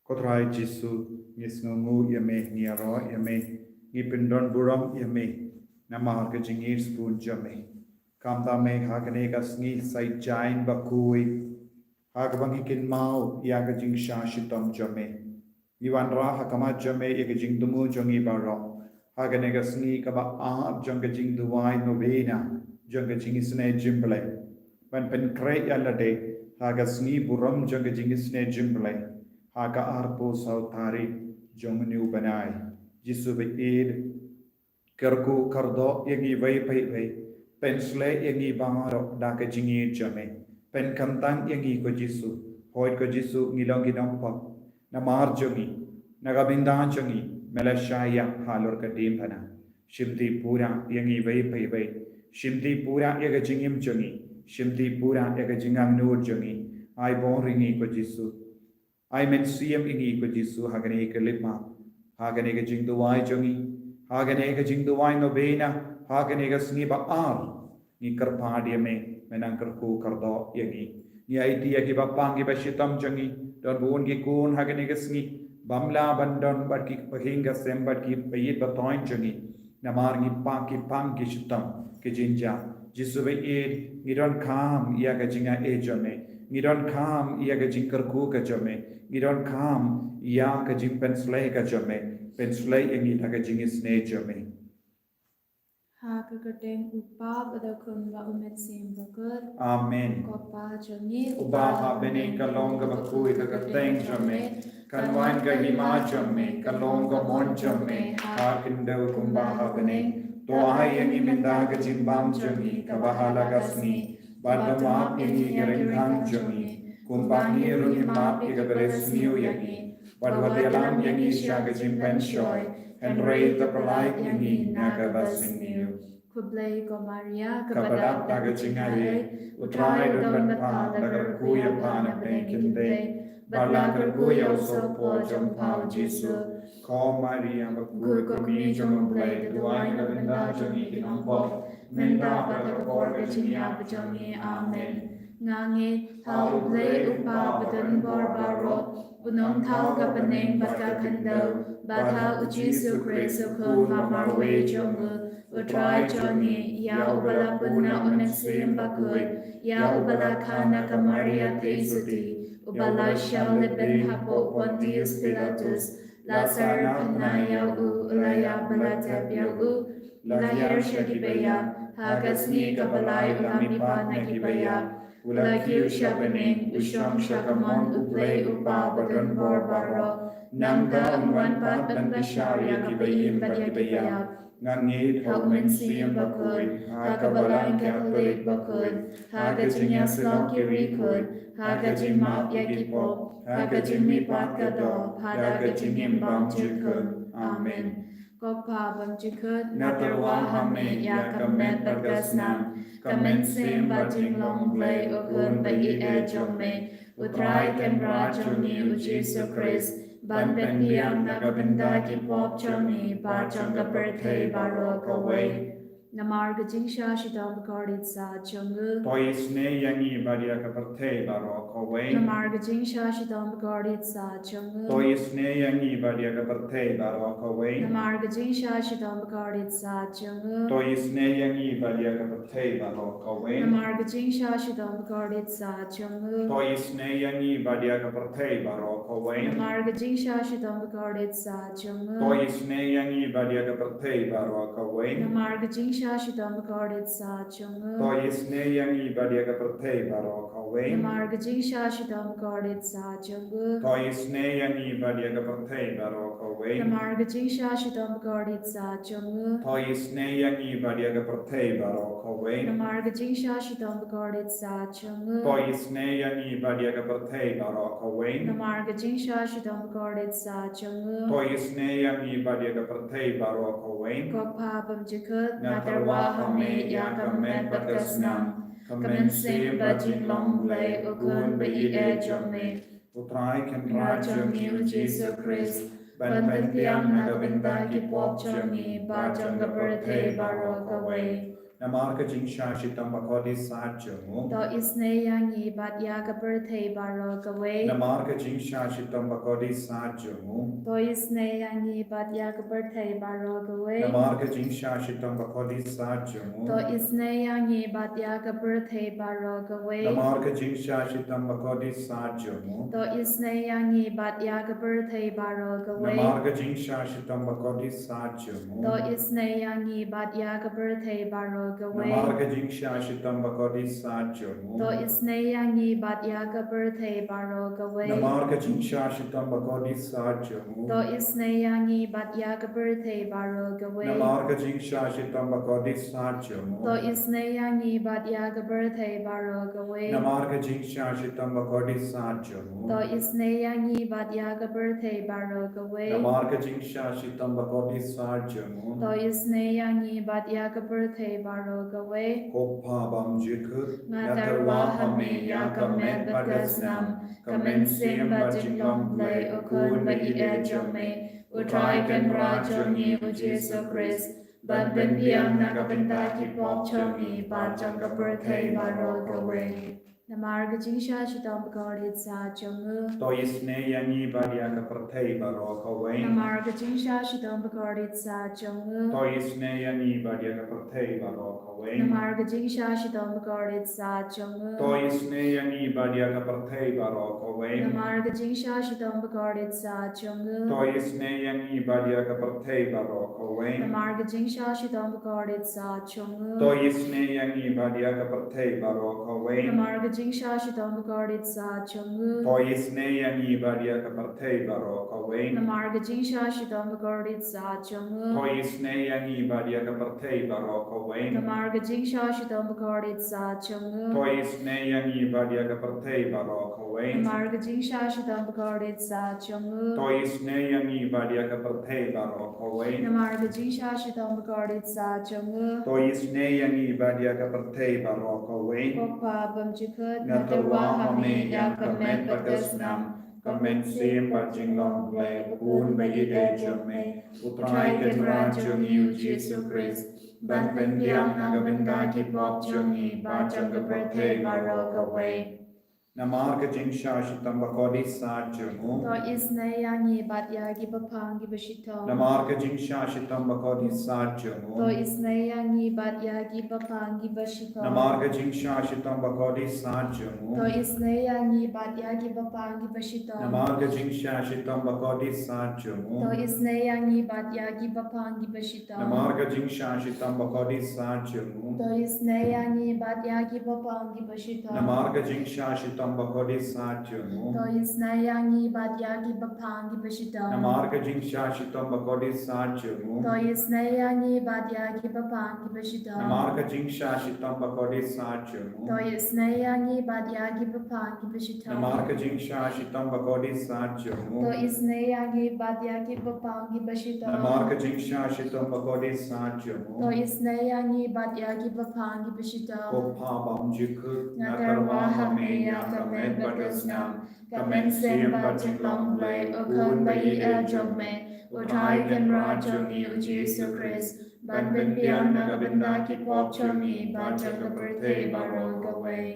Kotrai Jisu Nisngu Yame Niaro Yame Nipindon Buram Yame Namar Gajingir Spoon Jame Kamta Me Haganega Sni Sai Jain Bakui Hagabangikin Mao Yagajing Shashitam Jame Iwan Ra Hakama Jame Yagajing Dumu Jongi Baro Haganega Sni Kaba Ab Jungajing Duwai Nobena Jingisynei Jingblei When Pen Kray Yalade Hagasni Buram Jingisynei Jingblei Haga arpo sautari jomnu banai jisu be id kerku kardo yangi vai pai vai pensle yangi bangaro daka jingi jame pen kantang yangi ko jisu hoit ko jisu ngilong ginong pa namar jongi nagabinda jongi melashaya halor ka dimpana shimti pura yangi vai pai vai shimti pura yaga jingim jongi shimti pura yaga jingang nur jongi ai bon ringi ko jisu I men siem ingi ko jisu hagane ka lipma hagane ka jing duwai jongi hagane ka jing duwai nobena hagane ka sngi ba ni karpadi me menang karku kardo yangi ni aiti yaki ba pangi ba shitam jongi don buon ki kun hagane ka sngi bamla bandon bat ki pahinga sem bat ki payit ba toin jongi namar ni pangi shitam ke jinja jisu be id ni don kam ya ka jinga e jome Ngidon kam ia ka jing kerku ka jome Ngidon kam ia ka jing penslei ka jome penslei ingi ta ka jingisynei jome Ha ka kadeng upa pada kun ba umet sim bagut Amen Kopa jongi Uba ha bene ka long ka bakui ka kadeng jome kan wain ka hima jome ka long ka mon jome ha kindau kumba ha bene to ai ingi minda ka jimbam jome ka bahala ka sni Badamap yangi gerengkang jongi, kumbangi rungi map yaga beresniu yangi, badwadelam yangi shaga jimpen shoy, and rei tapalai yangi naga basiniu. Kublai ko Maria Kabadat daga jingare, utrai dunban pa dagar kuya pa na penekinde, balagar kuya uso po jompao Jisu, ko Maria bakui kumi jomblai, duai na benda jongi kinampo, Menda pada korga jinya bajangi amen. Ngangi hau blai upa badan barbaro unong thau ka paneng baka khandau batha ujisu kreso khon mamarwe jongu utrai jongi ya ubala punna umetsim bakut ya ubala khana ka Maria teisuti ubala shaule ben hapo Pontius Pilatus Lazar panaya ulaya balata biau lahir syagibaya hagasni kabalay ulamipa nagibaya ulakiu syabening usyong syakamon uplay upa badun borbaro nangda unwan pat ban basyarya kibayim bagibaya ngangit haumen siyam bakun hakabalay Catholic bakun hagajinya selong kiri kun hagajimap yagipop hagajimipat kado hadagajimim bang jikun amen Kopa bang jikun natarwa hame ya kamet bagasnam kamen sim bajing long blay ukun bayi jome utrai kemra joni ujisu Chris ban ben piang nagabenda ki pop joni bar janga birthday baro kawai namar gajing sha shidam gardit sa jungu Toisne yangi badia kaparte baro kawai namar gajing sha shidam gardit sa jungu Toisne yangi badia kaparte baro kawai namar gajing sha shidam gardit sa jungu Toisne yangi badia kaparte baro kawai namar gajing sha shidam gardit sa jungu Toisne yangi badia kaparte baro kawai namar gajing sha shidam gardit sa jungu Toisne yangi badia kaparte baro kawai namar gajing sha shidam gardit sa jungu Toisne yangi badia kaparte baro kawai namar gajing sha shidam gardit sa jungu Toisne yangi badia kaparte baro kawai namar gajing sha shidam gardit sa jungu Toisne yangi badia kaparte baro kawai namar gajing sha shidam gardit sa jungu Toisne yangi badia kaparte baro kawai namar gajing sha shidam gardit sa jungu Toisne yangi badia kaparte baro kawai Kopa bamjikut natarwa hame ya kamet bagasnam kamen sim bajing long blay ukun bayi jome Utrai Ra kemra jongi ujisu Chris ban ben piang nagabenda ki pop jongi ba jonga birthday baro kawai Namarka jing shashitam bakodi sajamu. To isneyangi batya kaperthei baro kawe. Namarka jing shashitam bakodi sajamu. To isneyangi batya kaperthei baro kawe. Namarka jing shashitam bakodi sajamu. To isneyangi batya kaperthei baro kawe. Namarka jing shashitam bakodi sajamu. To isneyangi batya kaperthei baro kawe. Namarka jing shashitam bakodi sajamu. To isneyangi batya kaperthei baro kawe. Namarka jing shashitam bakodi sajamu. To isneyangi batya kaperthei baro kawe. Namarka jing shashitam bakodi sajamu. To isneyangi batya kaperthei baro kawe. Namarka jing shashitam bakodi sajamu. To isneyangi batya kaperthei baro kawe. Namarka jing shashitam bakodi sajamu. To isneyangi batya kaperthei baro kawe. Namarka jing shashitam bakodi sajamu. To isneyangi batya kaperthei baro kawe. Kopha bam jikut Ngatarwa hame ya kamet bagasnam. Kamen sim ba Jingblei ukun ba ie jome. Utrai kan ra jongi u Jesu Christ. Ban ben piang na kabenta ki pop chongi. Ban jang kaperthei baro kawe. Namarga jingsha shitam bakordit sa jongu. To isne yangi badia ka prathei baro kawe. Namarga jingsha shitam bakordit sa jongu. To isne yangi badia ka prathei baro kawe. Namarga jingsha shitam bakordit sa jongu. To isne yangi badia ka prathei baro kawe. Namarga jingsha shitam bakordit sa jongu. To isne yangi badia ka prathei baro kawe. Namarga jingsha shitam bakordit sa jongu. To isne yangi badia ka prathei baro kawe. Namarga jingsha shitam bakordit sa jongu. To isne yangi badia ka prathei baro kawe. Namarga jingsha shitam bakordit sa jongu. To isne yangi badia ka prathei baro kawe. Namarga jingsha shitam bakordit sa jongu. To isne yangi badia ka prathei baro kawe. Namarga jingsha shitam bakordit sa jongu. To isne yangi badia ka prathei baro kawe. Namarga jingsha shitam bakordit sa jongu. To isne yangi badia ka prathei baro kawe. Kokpa bamjikut Ngatarwa hame ya kamet bagasnam. Kamen sim ba Jingblei ukun ba ie jome. Utrai kan ra jongi u Jesu Christ. Ban ben piang na kabenta ki pop chongi. Ba jang ka prathei baro kawe. Namarka jing shashitam bakodi sajamu. To isneyangi batya ki bapang ki bashito. Namarka jing shashitam bakodi sajamu. To isneyangi batya ki bapang ki bashito. Namarka jing shashitam bakodi sajamu. To isneyangi batya ki bapang ki bashito. Namarka jing shashitam bakodi To sajamu. isneyangi batya ki bapang ki bashito. Namarka jing shashitam bakodi sajamu. To isneyangi batya ki bapang ki bashito. Namarka jing shashitam bakodi sajamu. To isneyangi batya ki bapang ki bashito. Namarka jing shashitam bakodi sajamu. To isneyangi batya ki bapang ki bashito. Namarka jing shashitam bakodi sajamu. To isneyangi batya ki bapang ki bashito. Namarka jing shashitam bakodi sajamu. To isneyangi batya ki bapang ki bashito. Namarka jing shashitam bakodi sajamu. To isneyangi batya ki bapang ki bashito. Kopha bam jikut Ngatarwa hame ya kamet bagasnam. Kamen sim ba Jingblei ukun ba ie jome. Utrai kan ra jongi u Jesu Christ. Ban ben piang na kabenta ki pop chongi. Ban jang kaperthei baro kawe.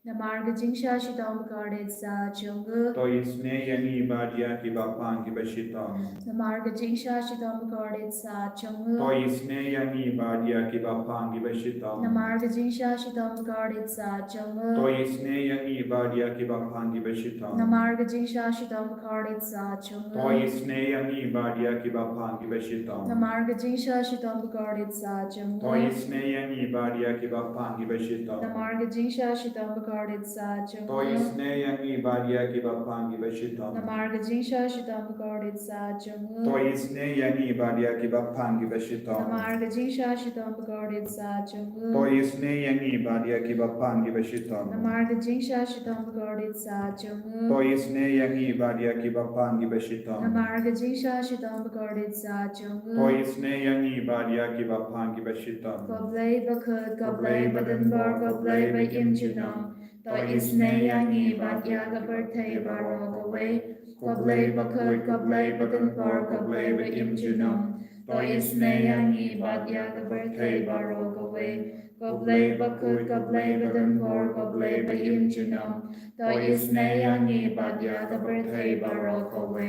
Namarga jingsha shitam bakordit sa jongu. To isne yangi badia ki bapang ki bashitam. Namarga jingsha shitam bakordit sa jongu. To isne yangi badia ki bapang ki bashitam. Namarga jingsha shitam bakordit sa jongu. To isne yangi badia ki bapang ki bashitam. Namarga jingsha shitam bakordit sa jongu. To isne yangi badia ki bapang ki bashitam. Namarga jingsha shitam bakordit sa jongu. To isne yangi badia ki bapang ki bashitam. Namarga jingsha shitam bakordit sa To jongu. isne yangi badia ki bapang ki bashitam. Namarga jingsha shitam bakordit sa jongu. To isne yangi badia ki bapang ki bashitam. Namarga jingsha shitam bakordit sa jongu. To isne yangi badia ki bapang ki bashitam. Namarga jingsha shitam bakordit sa jongu. To isne yangi badia ki bapang ki bashitam. Namarga jingsha shitam bakordit sa jongu. To isne yangi badia ki bapang ki bashitam. Goblei bakut, goblei badanbar, goblei ba imjunam. To isne yangi batya kaperthei baro kawe. Goblei bakut, goblei badanbar, goblei ba imjunam. to isneyangi badya kaberthei baro kawe koblei bakut koblei badanbor koblei bayim chinom to isneyangi badya kaberthei baro kawe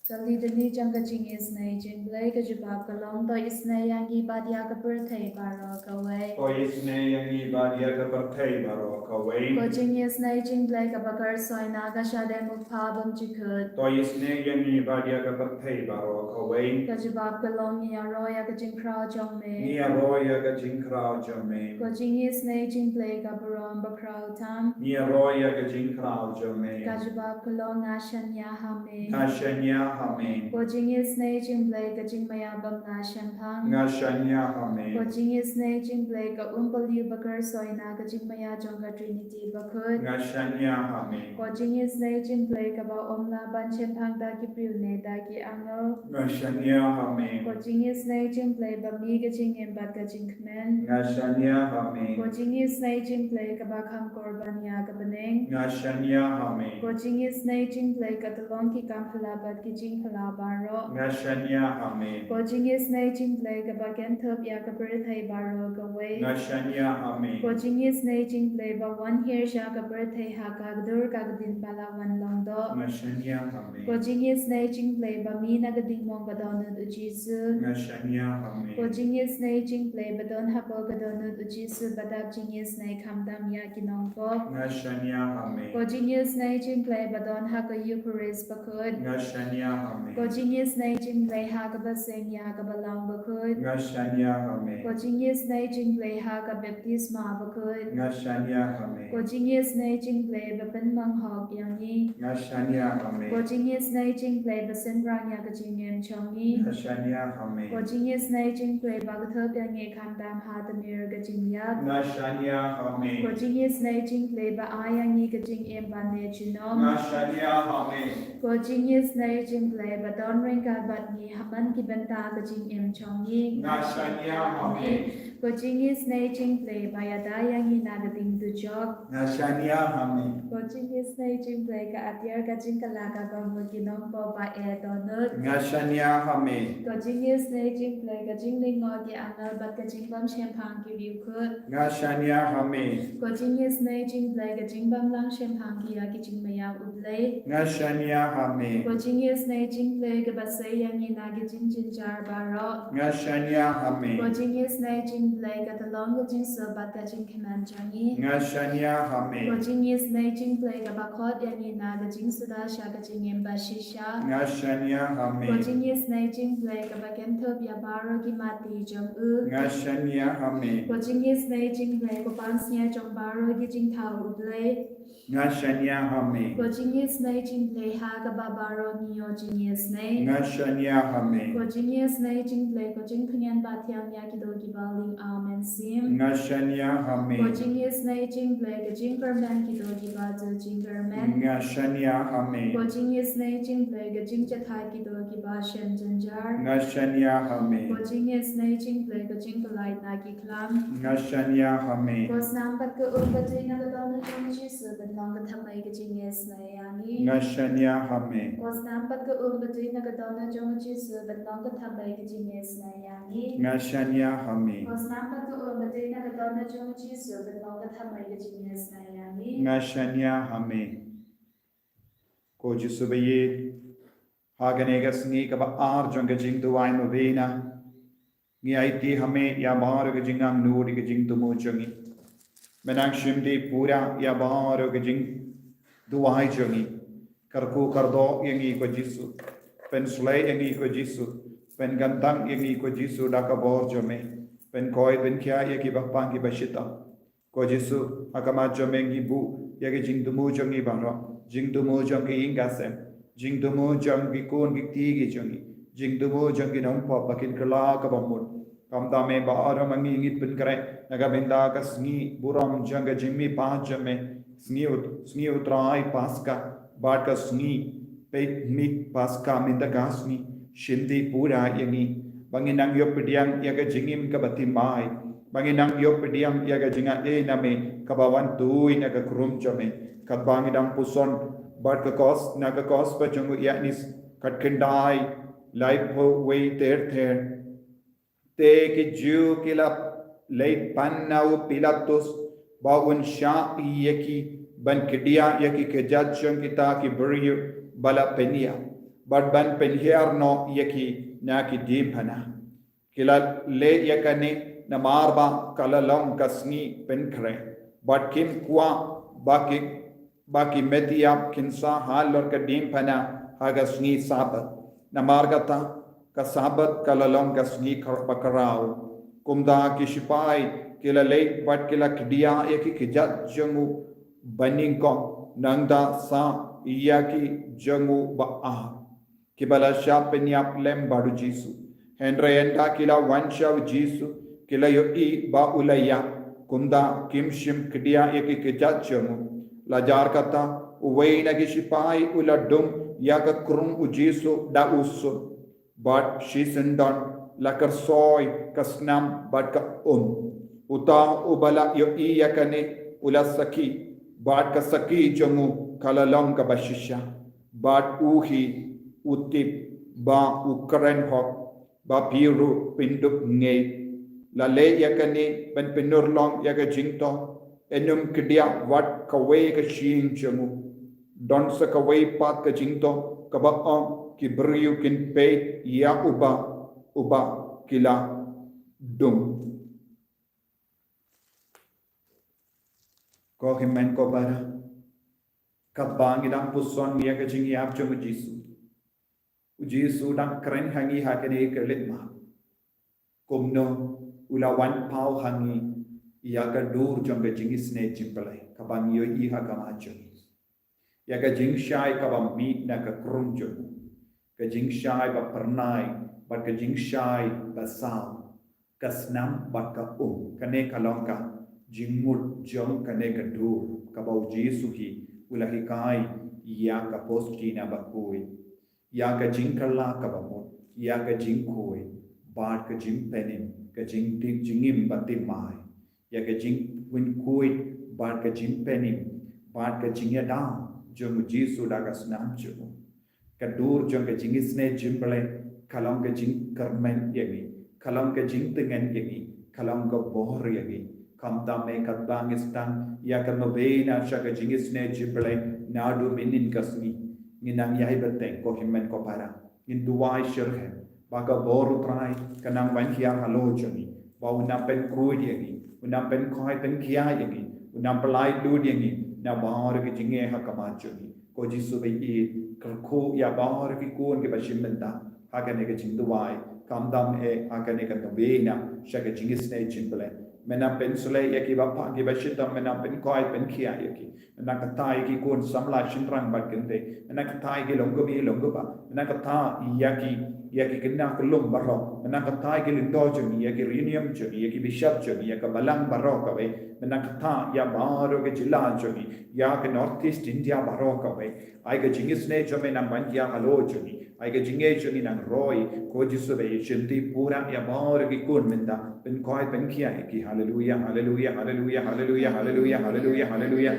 Kalidani jangka jingis nei Jingblei kajibab kalong to isnei yangi badya kaberthei baro kawe to isnei yangi badya kaberthei baro kawe ko jingis nei Jingblei kabakar soina gashade muphabam jikut to isnei yangi badya kaberthei baro kawe kajibab kalong ni aroya kajingkrao jongme ni aroya ka jingkrao jame ko jingis nei Jingblei kabarom bakrao tam ni aroya ka jingkrao jame kajibab kalong ashanya hame ngashanya hame ko jingis nei Jingblei kajingmaya bam nashanphang ngashanya hame ko jingis nei Jingblei ka umpali bakar soina kajingmaya jongka Trinity bakut ngashanya hame ko jingis nei Jingblei ka ba omla ban chenphang da ki priu ne da ki angel ngashanya hame ko jingis nei Jingblei ba mi ka jingem bat ka jingkmen ngashanya hame ko jingis nei Jingblei ka ba kham korbania ka baneng ngashanya hame ko jingis nei Jingblei ka talong ki kamphla bat ki jingphla baro ngashanya hame ko jingis nei Jingblei ka ba ken thop ya ka birthday baro ka we ngashanya hame ko jingis nei Jingblei ba one year sha ka birthday ha ka dur ka din bala wan long do ngashanya hame ko jingis nei Jingblei ba mi na ga ding mong ka don du jisu ngashanya hame ko jingis nei Jingblei ba don ha po ka don du jisu ba da jingis nei khamdam ya ki nong ko ngashanya hame ko jingis nei Jingblei ba don ha ka Eucharist ba khut ngashanya hame ko jingis nei Jingblei ha ka ba seng ya ka ba lang ba khut ngashanya hame ko jingis nei Jingblei ha ka baptisma ba khut ngashanya hame ko jingis nei Jingblei ba pen mang hok yang ni ngashanya hame ko jingis nei Jingblei ba sen rang ya ka jingem chong ni ngashanya hame ko jingis nei Jingblei ba ka thop yang nge kham dam ha ta mir ka jing yak ngashanya hame ko jingis nei Jingblei ba ayang ni ka jing em ban ne chinom ngashanya hame ko jingis nei Jingblei ba don ring ka bat ni haman ki benta ka jing em chong ni ngashanya hame ko jingis nei Jingblei ba ya da yang ni na ka ding tu jok ngashanya hame ko jingis nei Jingblei ka atyar ka jing ka la ka ba mo ki nom po ba e donut ngashanya hame ko jingis nei Jingblei ka jing ling ngo ki angal bat ka jing bam shem phang ki riu khut ngashanya hame ko jingis nei Jingblei ka jing bam lang shem phang ki ya ki jing maya ublei ngashanya hame ko jingis nei Jingblei ka ba se yang ni na ki jing jin jar ba ro ngashanya hame ko jingis nei Jingblei ka talong ka jing so bat ka jing khaman changi ngashanya hame ko jingis nei Jingblei ka ba khot yang ni na ka jing suda sha ka jing em ba shisha ngashanya hame ko jingis nei Jingblei ka ba ken thop ya baro ki mati jong u ngashanya hame ko jingis nei Jingblei ko pan snya jong baro ki jing thau ublei ngashanya hame ko jingis nei Jingblei ha ka ba baro nio jingis nei ngashanya hame ko jingis nei Jingblei ko jing phunyan ba thiang ya ki do ki ba ling amen sim ngashanya hame ko jingis nei Jingblei ka jing perman ki do ki ba zu jing perman ngashanya hame ko jingis nei Jingblei ka jing chatha ki do ki ba shen janjar ngashanya hame ko jingis nei Jingblei ka jing palai na ki klam ngashanya hame ko snam pat ka ur ba jing na ka don na jong chi su ban long ka thamai ka jingis nei yani ngashanya hame ko snam pat ka ur ba jing na ka don na jong chi su ban long ka thamai ka jingis nei yani ngashanya hame ko snam pat ka ur ba jing na ka don na jong chi su ban long ka thamai ka jingis nei yani ngashanya hame ko jisubaye haganega sngi ka ba ar jonga jing duai Nobena ngi aiti hame ya bar ga jingam nuri ga jing tumo jongi menak shimdi pura ya bar ga jing duai jongi karku kardo yangi ko jisu pen sulai yangi ko jisu pen gantang yangi ko jisu daka bor jome pen koi pen kya yaki bapang ki bashita ko jisu akama jome ngi bu yaki jing tumo jongi baro jing tumo jongi ingasem jing tumo jongi kon ki tigi jongi jing tumo jongi nampa pakin kala ka bamut kamda me ba aramangi ngit pen kare naga benda ka sngi buram janga jimmi pa jame sngi utrai paska बाट का स्नी पे मी पास का मिंदा का स्नी शिंदी पूरा यंगी बंगे नंग यो पिडियंग यगा जिंगिम का बती माय बंगे नंग यो पिडियंग यगा जिंगा ए नमे कबावन तुई नगा क्रुम जमे कबांगे नंग पुसन बाट का कॉस नगा कॉस पर जंगु यानिस कटकिंडाई lai po wei ter te ki ju kila lei panau pilatus baun sha yeki ban kedia yeki ke judging kita ki beriu bala penia bad ban penhiar no yeki na ki dimpana kila le yakane na marba kala long kasni penkre bad kim kwa baki media kinsa halor ka dimpana hagasni sabat na margata ka sabat kala long kasni bakarau kumda ki sipai kila late but kila kdia yaki kijat jangu baningko nangda sa iyaki jangu ba kibala shapenya lem badu jisu henrayenda kila wansha jisu kila yo I ba ulaya kumda kimshim kdia yaki kijat jangu lajar kata uwaina ki sipai uladum yaka krum ujisu da usu but shisendon lakar soy kasnam but ka uta ubala yo iya kane ula saki but ka saki jamu kalalong ka bashisha but uhi utip ba ukren hok ba piru pinduk ngei la le ya kane ban pinur long ya ka jingto enum kedia wat ka we ka shing jamu don sa ka we pat ka jingto ka ba ki briu kin pe ya uba kila dum ko himen ko bara kabang idang puson ya ka jing yap chum jisu dang kren hangi hakane kelit ma kumno ulawan pau hangi ya ka dur jong ka jingisynei Jingblei kabang yo I ha ka ma ya ka jing shai ka ba mi na ka krum jong ka jing shai ba pernai ba ka jing shai ba sao kasnam ba ka kane kalongka jingmut jong kane ka dur ka ba jisu hi ulahi kai ya ka posti na ba koi ya ka jing kala ka ba mo ya ka jing koi ba ka jing penim ka jing tik jingim ba timai ya ka jing win koi ba ka jing penim ba ka jing ya da jong jisu da ka snam jong ka dur jong ka jingisynei Jingblei kalong ka jing karmen yagi kalong ka jing tengen yagi kalong ka bohor yagi kamta me katbang istang ya ka Nobena shaka jingisynei Jingblei nadu minin kasni nginang yai beteng ko himen ko para in duai shirhe baga boru trai kanang wan hiang halo joni ba unam pen kruid yagi unam pen khoi pen khia yagi unam pelai dud yagi na bahar ki jinge ha kama joni ko jisu be I ko ya bahar ki kun ke bashimenta hakane ke jingduai kamdam hakane ka Nobena shaka jingisynei Jingblei menam pen sule yaki bapa ki bashitam menam pen koi pen khia yaki menam katai ki kun samla shinrang bat kente menam katai ki longgo ba menam kata yaki kinna kulum barro menam katai ki lindo joni yaki rinium joni yaki bishop joni yaki balang barro ka we menam kata ya baro ke jilla joni ya ke northeast India barro ka we ai ke jingisynei jome nam bankia halo joni ai ke jinge joni nang roi ko jisu be shinti pura ya baro ki kun menda pen koi pen kia ki hallelujah hallelujah hallelujah hallelujah hallelujah hallelujah hallelujah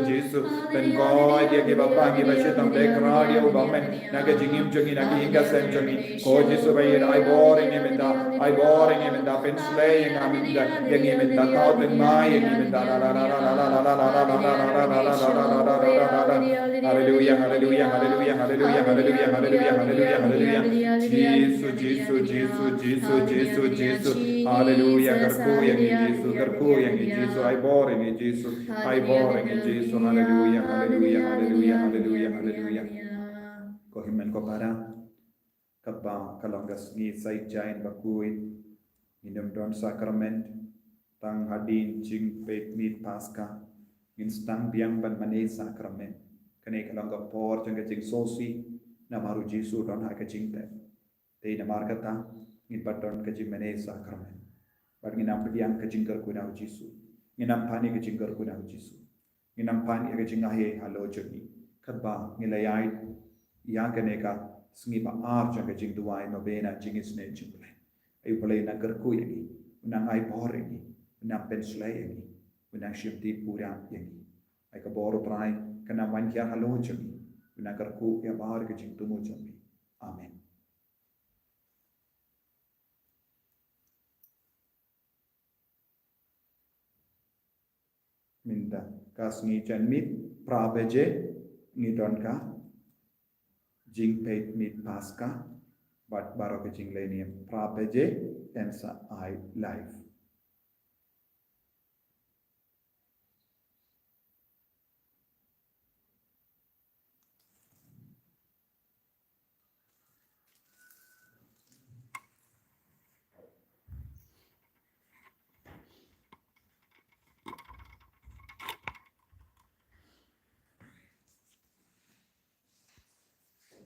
Jesus pen koi dia ke bapa ki bashitam le kradia ubamen naga jingim jongi naga hinga sem jongi ko jisu be ai boring emenda pen slaying amenda yang emenda tau pen mai yang emenda hallelujah hallelujah hallelujah hallelujah hallelujah hallelujah hallelujah hallelujah Jesus hallelujah garku yang Jesus ai boring Jesus hallelujah hallelujah hallelujah hallelujah hallelujah ko himen ko para kabba kalongas ni sai jain bakui minum don sakrament tang hadin jing pet mit pasca instang biang ban mane sakrament kane kalonga por jang jing sosi na maru jisu don ha ka jing te na markata ngin paton ka jing mane sakrament bar nginam biang ka jing kar ku na jisu nginam pani ka jing kar ku na jisu nginam pani ka jing ahe halo joni kabba ngilayai ya kane ka sngi ba ar jang jing duai Nobena jingisynei Jingblei ai boleh nak kerku yagi nang ai bor yagi nang pen slay yagi Unang di pura yangi. Ay kaboro pray kanaman kya halo jami. Unakarku ya bahar ke jingtumu jami. Amen. Minda kas ngi janmit prabeje ngi donka jingpeit mit paska but baroke jinglenium prabeje tensa I life.